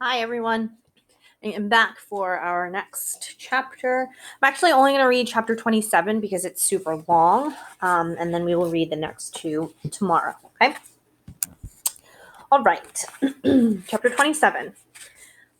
Hi, everyone. I am back for our next chapter. I'm actually only going to read chapter 27 because it's super long, and then we will read the next two tomorrow, okay? All right. Chapter 27.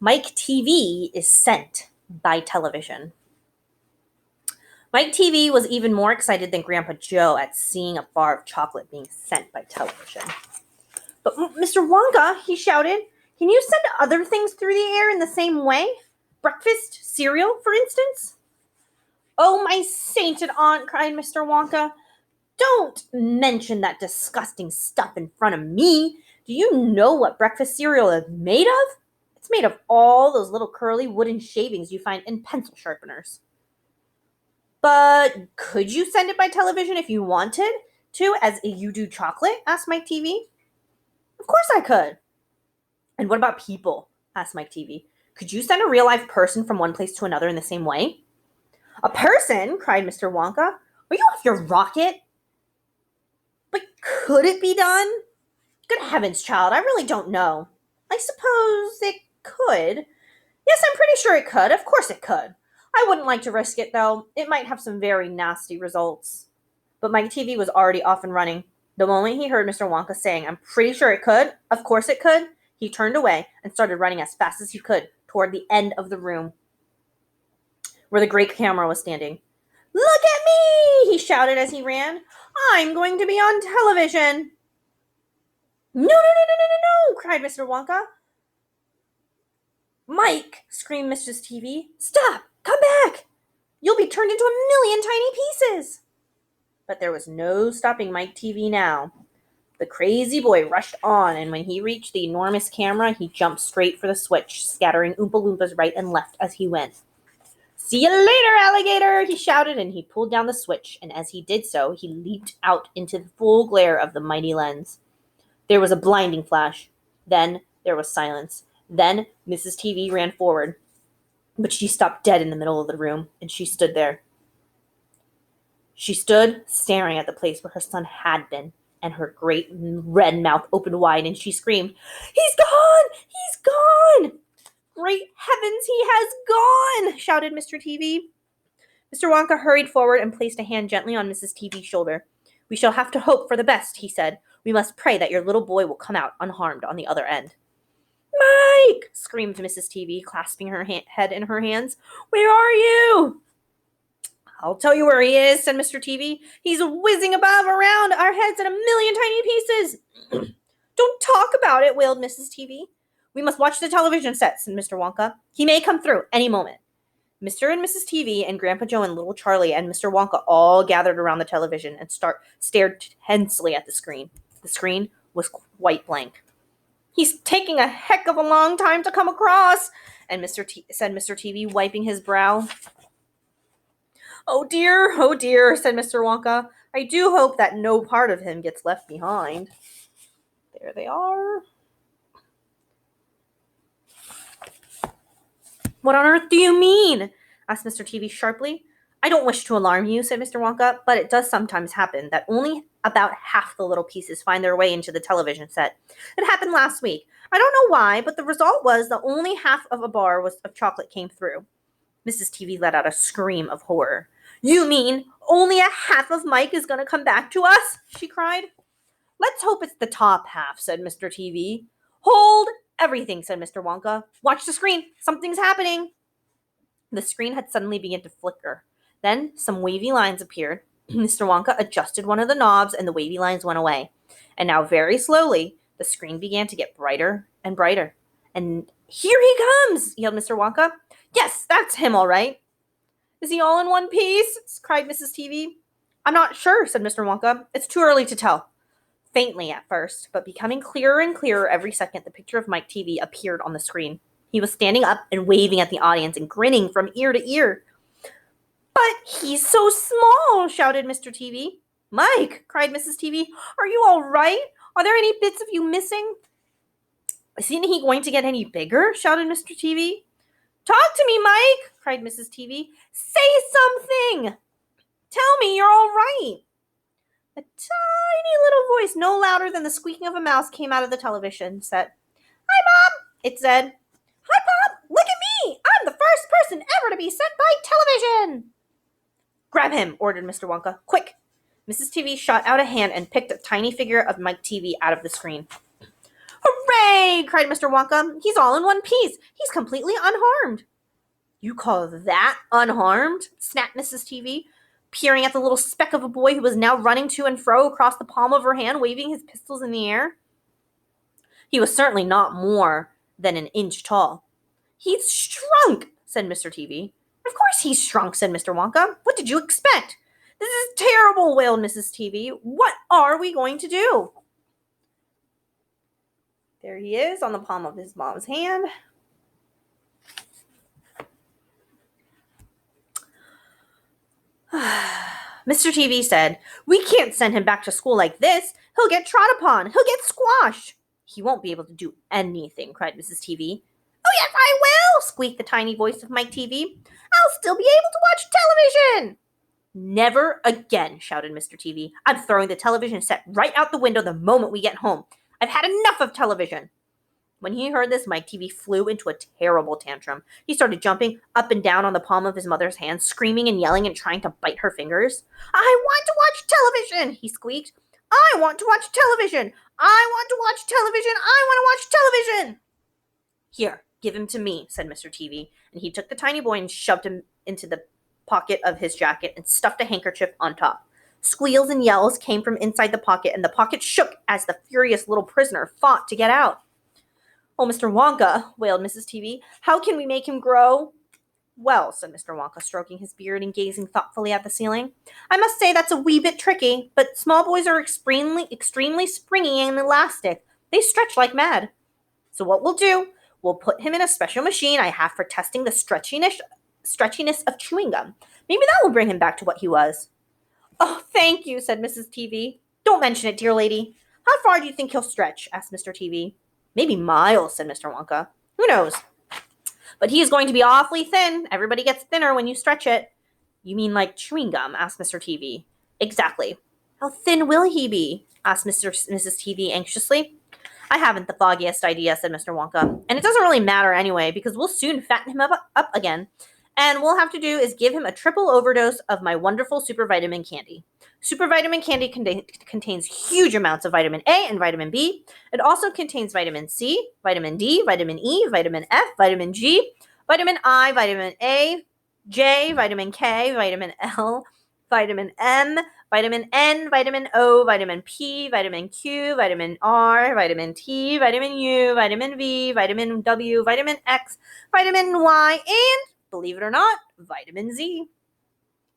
Mike TV is sent by television. Mike TV was even more excited than Grandpa Joe at seeing a bar of chocolate being sent by television. But Mr. Wonka, he shouted, can you send other things through the air in the same way? Breakfast, cereal, for instance? Oh, my sainted aunt, cried Mr. Wonka. Don't mention that disgusting stuff in front of me. Do you know what breakfast cereal is made of? It's made of all those little curly wooden shavings you find in pencil sharpeners. But could you send it by television if you wanted to, as you do chocolate? Asked Mike TV. Of course I could. And what about people? Asked Mike TV. Could you send a real-life person from one place to another in the same way? A person? Cried Mr. Wonka. Are you off your rocket? But could it be done? Good heavens, child, I really don't know. I suppose it could. Yes, I'm pretty sure it could. Of course it could. I wouldn't like to risk it, though. It might have some very nasty results. But Mike TV was already off and running. The moment he heard Mr. Wonka saying, I'm pretty sure it could, of course it could, he turned away and started running as fast as he could toward the end of the room where the great camera was standing. Look at me, he shouted as he ran. I'm going to be on television. No, cried Mr. Wonka. Mike, screamed Mrs. TV. Stop, come back. You'll be turned into a million tiny pieces. But there was no stopping Mike TV now. The crazy boy rushed on, and when he reached the enormous camera, he jumped straight for the switch, scattering Oompa Loompas right and left as he went. See you later, alligator, he shouted, and he pulled down the switch, and as he did so, he leaped out into the full glare of the mighty lens. There was a blinding flash. Then there was silence. Then Mrs. TV ran forward, but she stopped dead in the middle of the room, and she stood there. She stood staring at the place where her son had been, and her great red mouth opened wide, and she screamed, He's gone! He's gone! Great heavens, he has gone! Shouted Mr. TV. Mr. Wonka hurried forward and placed a hand gently on Mrs. TV's shoulder. We shall have to hope for the best, he said. We must pray that your little boy will come out unharmed on the other end. Mike! Screamed Mrs. TV, clasping her head in her hands. Where are you? I'll tell you where he is, said Mr. TV. He's whizzing above around our heads in a million tiny pieces. Don't talk about it, wailed Mrs. TV. We must watch the television set, said Mr. Wonka. He may come through any moment. Mr. and Mrs. TV and Grandpa Joe and little Charlie and Mr. Wonka all gathered around the television and stared tensely at the screen. The screen was quite blank. He's taking a heck of a long time to come across, and said Mr. TV, wiping his brow. Oh dear, said Mr. Wonka. I do hope that no part of him gets left behind. There they are. What on earth do you mean? Asked Mr. TV sharply. I don't wish to alarm you, said Mr. Wonka, but it does sometimes happen that only about half the little pieces find their way into the television set. It happened last week. I don't know why, but the result was that only half of a bar of chocolate came through. Mrs. TV let out a scream of horror. You mean only a half of Mike is going to come back to us? She cried. Let's hope it's the top half, said Mr. TV. Hold everything, said Mr. Wonka. Watch the screen. Something's happening. The screen had suddenly begun to flicker. Then some wavy lines appeared. Mr. Wonka adjusted one of the knobs, and the wavy lines went away. And now, very slowly, the screen began to get brighter and brighter. And here he comes, yelled Mr. Wonka. Yes, that's him, all right. Is he all in one piece? Cried Mrs. TV. I'm not sure, said Mr. Wonka. It's too early to tell. Faintly at first, but becoming clearer and clearer every second, the picture of Mike TV appeared on the screen. He was standing up and waving at the audience and grinning from ear to ear. But he's so small, shouted Mr. TV. Mike, cried Mrs. TV, are you all right? Are there any bits of you missing? Isn't he going to get any bigger? Shouted Mr. TV. Talk to me, Mike, cried Mrs. TV. Say something. Tell me you're all right. A tiny little voice, no louder than the squeaking of a mouse, came out of the television set. Hi, Mom, it said. person ever to be sent by television. Grab him, ordered Mr. Wonka. Quick! Mrs. TV shot out a hand and picked a tiny figure of Mike TV out of the screen. Hooray! Cried Mr. Wonka. He's all in one piece. He's completely unharmed. You call that unharmed? Snapped Mrs. TV, peering at the little speck of a boy who was now running to and fro across the palm of her hand, waving his pistols in the air. He was certainly not more than an inch tall. He's shrunk, said Mr. TV. Of course he's shrunk, said Mr. Wonka. What did you expect? This is terrible, wailed Mrs. TV. What are we going to do? There he is on the palm of his mom's hand. Mr. TV said, we can't send him back to school like this. He'll get trod upon. He'll get squashed. He won't be able to do anything, cried Mrs. TV. Oh, yes, I will, squeaked the tiny voice of Mike TV. I'll still be able to watch television. Never again, shouted Mr. TV. I'm throwing the television set right out the window the moment we get home. I've had enough of television. When he heard this, Mike TV flew into a terrible tantrum. He started jumping up and down on the palm of his mother's hand, screaming and yelling and trying to bite her fingers. I want to watch television, he squeaked. I want to watch television. I want to watch television. I want to watch television. Here, give him to me, said Mr. TV, and he took the tiny boy and shoved him into the pocket of his jacket and stuffed a handkerchief on top. Squeals and yells came from inside the pocket, and the pocket shook as the furious little prisoner fought to get out. Oh, Mr. Wonka, wailed Mrs. TV, how can we make him grow? Well, said Mr. Wonka, stroking his beard and gazing thoughtfully at the ceiling, I must say that's a wee bit tricky, but small boys are extremely springy and elastic. They stretch like mad. So what we'll do, we'll put him in a special machine I have for testing the stretchiness of chewing gum. Maybe that will bring him back to what he was. Oh, thank you, said Mrs. TV. Don't mention it, dear lady. How far do you think he'll stretch? Asked Mr. TV. Maybe miles, said Mr. Wonka. Who knows? But he is going to be awfully thin. Everybody gets thinner when you stretch it. You mean like chewing gum? Asked Mr. TV. Exactly. How thin will he be? Asked Mrs. TV anxiously. I haven't the foggiest idea, said Mr. Wonka. And it doesn't really matter anyway, because we'll soon fatten him up again. And we'll have to do is give him a triple overdose of my wonderful super vitamin candy. Super vitamin candy contains huge amounts of vitamin A and vitamin B. It also contains vitamin C, vitamin D, vitamin E, vitamin F, vitamin G, vitamin I, vitamin A, J, vitamin K, vitamin L, vitamin M, vitamin N, vitamin O, vitamin P, vitamin Q, vitamin R, vitamin T, vitamin U, vitamin V, vitamin W, vitamin X, vitamin Y, and, believe it or not, vitamin Z.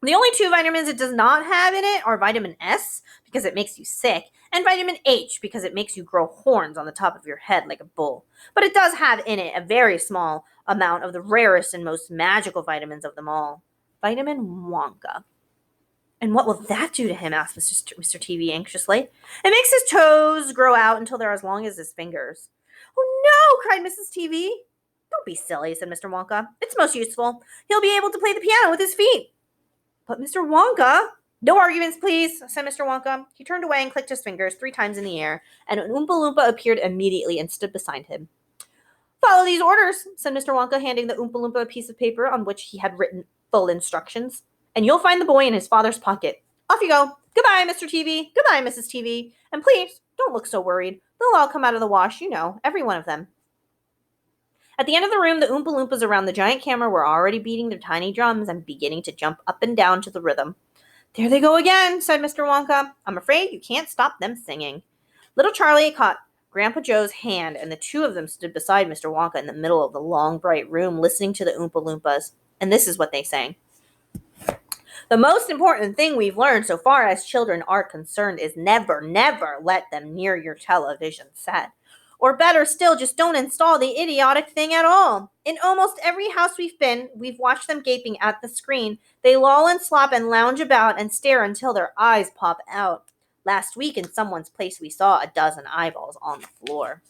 The only two vitamins it does not have in it are vitamin S, because it makes you sick, and vitamin H, because it makes you grow horns on the top of your head like a bull. But it does have in it a very small amount of the rarest and most magical vitamins of them all, vitamin Wonka. And what will that do to him? Asked Mr. TV anxiously. It makes his toes grow out until they're as long as his fingers. Oh no, cried Mrs. TV. Don't be silly, said Mr. Wonka. It's most useful. He'll be able to play the piano with his feet. But Mr. Wonka, no arguments, please, said Mr. Wonka. He turned away and clicked his fingers 3 times in the air, and an Oompa Loompa appeared immediately and stood beside him. Follow these orders, said Mr. Wonka, handing the Oompa Loompa a piece of paper on which he had written full instructions. And you'll find the boy in his father's pocket. Off you go. Goodbye, Mr. TV. Goodbye, Mrs. TV. And please, don't look so worried. They'll all come out of the wash, you know, every one of them. At the end of the room, the Oompa Loompas around the giant camera were already beating their tiny drums and beginning to jump up and down to the rhythm. There they go again, said Mr. Wonka. I'm afraid you can't stop them singing. Little Charlie caught Grandpa Joe's hand, and the two of them stood beside Mr. Wonka in the middle of the long, bright room, listening to the Oompa Loompas. And this is what they sang. The most important thing we've learned so far as children are concerned is never, never let them near your television set. Or better still, just don't install the idiotic thing at all. In almost every house we've been, we've watched them gaping at the screen. They loll and slop and lounge about and stare until their eyes pop out. Last week in someone's place, we saw a dozen eyeballs on the floor.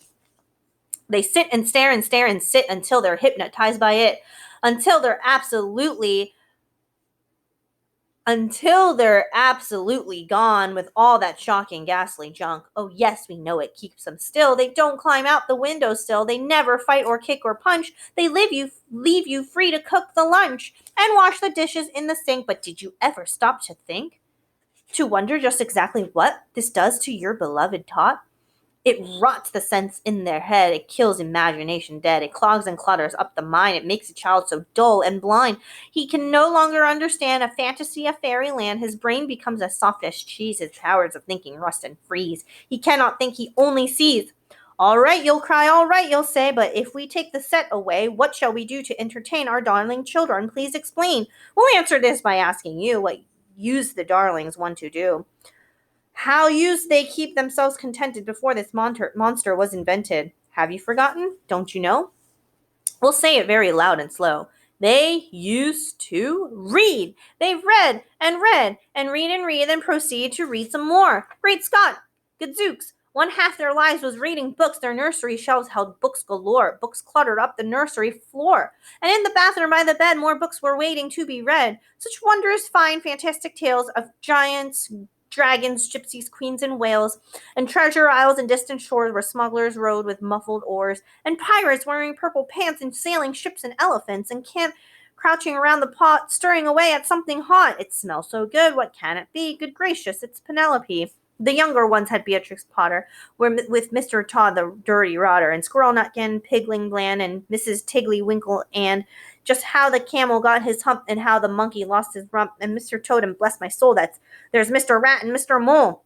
They sit and stare and stare and sit until they're hypnotized by it, until they're absolutely until they're absolutely gone with all that shocking, ghastly junk. Oh, yes, we know it keeps them still. They don't climb out the window sill. They never fight or kick or punch. They leave you free to cook the lunch and wash the dishes in the sink. But did you ever stop to think? To wonder just exactly what this does to your beloved tot? It rots the sense in their head. It kills imagination dead. It clogs and clutters up the mind. It makes a child so dull and blind. He can no longer understand a fantasy of fairyland. His brain becomes as soft as cheese. His powers of thinking rust and freeze. He cannot think, he only sees. All right, you'll cry, all right, you'll say, but if we take the set away, what shall we do to entertain our darling children? Please explain. We'll answer this by asking you what use the darlings want to do. How used they keep themselves contented before this monster was invented? Have you forgotten? Don't you know? We'll say it very loud and slow. They used to read. They've read and read and read and proceed to read some more. Great Scott! Gadzooks! One half their lives was reading books. Their nursery shelves held books galore. Books cluttered up the nursery floor. And in the bathroom by the bed, more books were waiting to be read. Such wondrous, fine, fantastic tales of giants, dragons, gypsies, queens, and whales, and treasure isles and distant shores where smugglers rowed with muffled oars, and pirates wearing purple pants, and sailing ships and elephants, and camp crouching around the pot, stirring away at something hot. It smells so good, what can it be? Good gracious, it's Penelope. The younger ones had Beatrix Potter, with Mr. Todd the Dirty Rotter, and Squirrel Nutkin, Pigling Bland, and Mrs. Tiggly-Winkle, and just how the camel got his hump, and how the monkey lost his rump, and Mr. Toad, and bless my soul, there's Mr. Rat and Mr. Mole.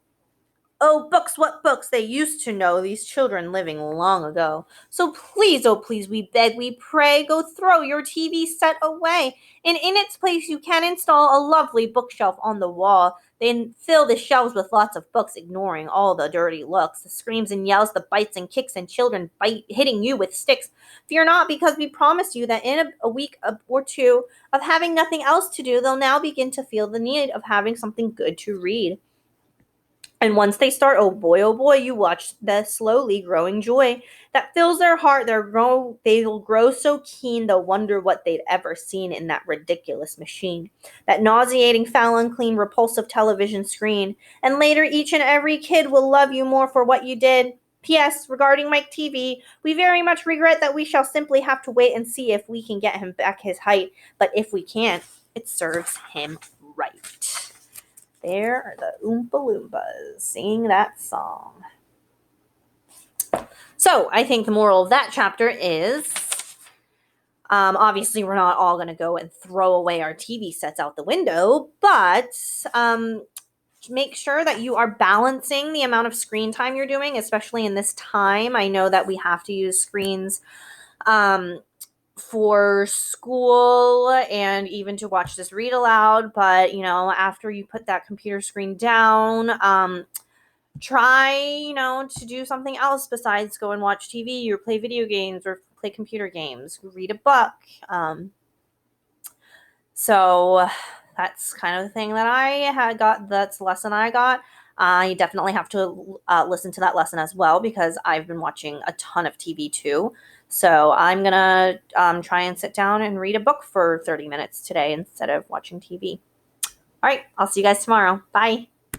Oh, books, what books? They used to know, these children living long ago. So please, oh please, we beg, we pray, go throw your TV set away. And in its place you can install a lovely bookshelf on the wall. Then fill the shelves with lots of books, ignoring all the dirty looks, the screams and yells, the bites and kicks, and children hitting you with sticks. Fear not, because we promise you that in a week or two of having nothing else to do, they'll now begin to feel the need of having something good to read. And once they start, oh boy, you watch the slowly growing joy that fills their heart. They'll grow so keen, they'll wonder what they'd ever seen in that ridiculous machine, that nauseating, foul, unclean, repulsive television screen. And later, each and every kid will love you more for what you did. P.S. Regarding Mike TV, we very much regret that we shall simply have to wait and see if we can get him back his height. But if we can't, it serves him right. There are the Oompa Loompas singing that song. So I think the moral of that chapter is, obviously we're not all going to go and throw away our TV sets out the window, but make sure that you are balancing the amount of screen time you're doing, especially in this time. I know that we have to use screens for school and even to watch this read aloud, but after you put that computer screen down, try to do something else besides go and watch TV or play video games or play computer games, read a book. So that's kind of the thing that I had got. That's the lesson I got. You definitely have to listen to that lesson as well, because I've been watching a ton of TV too. So I'm going to try and sit down and read a book for 30 minutes today instead of watching TV. All right, I'll see you guys tomorrow. Bye.